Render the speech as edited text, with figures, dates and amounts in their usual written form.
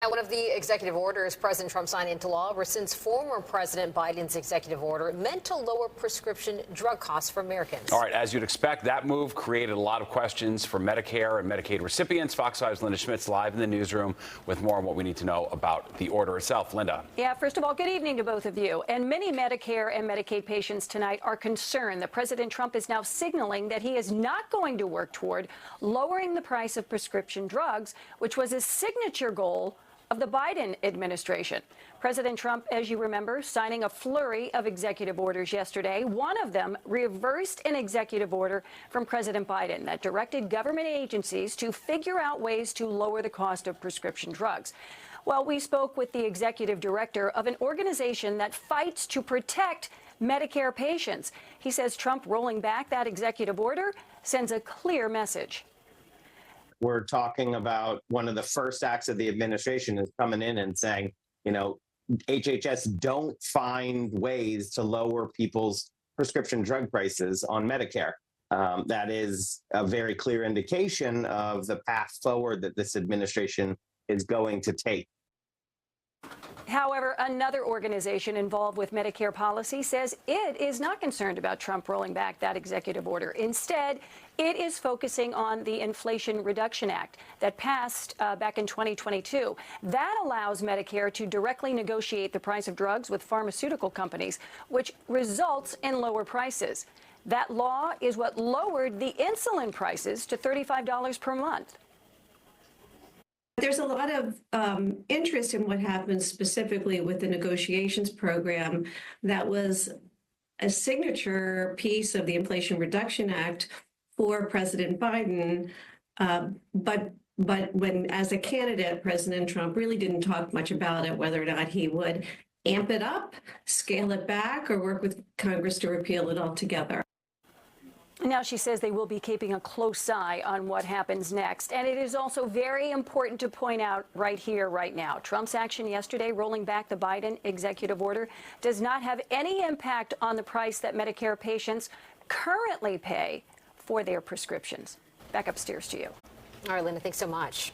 Now, one of the executive orders President Trump signed into law rescinds former President Biden's executive order meant to lower prescription drug costs for Americans. All right, as you'd expect, that move created a lot of questions for Medicare and Medicaid recipients. Fox 5's Linda Schmidt's live in the newsroom with more on what we need to know about the order itself. Linda. Yeah, first of all, good evening to both of you. And many Medicare and Medicaid patients tonight are concerned that President Trump is now signaling that he is not going to work toward lowering the price of prescription drugs, which was his signature goal of the Biden administration. President Trump, as you remember, signing a flurry of executive orders yesterday. One of them reversed an executive order from President Biden that directed government agencies to figure out ways to lower the cost of prescription drugs. Well, we spoke with the executive director of an organization that fights to protect Medicare patients. He says Trump rolling back that executive order sends a clear message. We're talking about one of the first acts of the administration is coming in and saying, you know, HHS don't find ways to lower people's prescription drug prices on Medicare. That is a very clear indication of the path forward that this administration is going to take. However, another organization involved with Medicare policy says it is not concerned about Trump rolling back that executive order. Instead, it is focusing on the Inflation Reduction Act that passed back in 2022. That allows Medicare to directly negotiate the price of drugs with pharmaceutical companies, which results in lower prices. That law is what lowered the insulin prices to $35 per month. There's a lot of interest in what happens specifically with the negotiations program that was a signature piece of the Inflation Reduction Act for President Biden. But when, as a candidate, President Trump really didn't talk much about it, whether or not he would amp it up, scale it back, or work with Congress to repeal it altogether. Now, she says they will be keeping a close eye on what happens next. And it is also very important to point out right here, right now, Trump's action yesterday, rolling back the Biden executive order, does not have any impact on the price that Medicare patients currently pay for their prescriptions. Back upstairs to you. All right, Linda, thanks so much.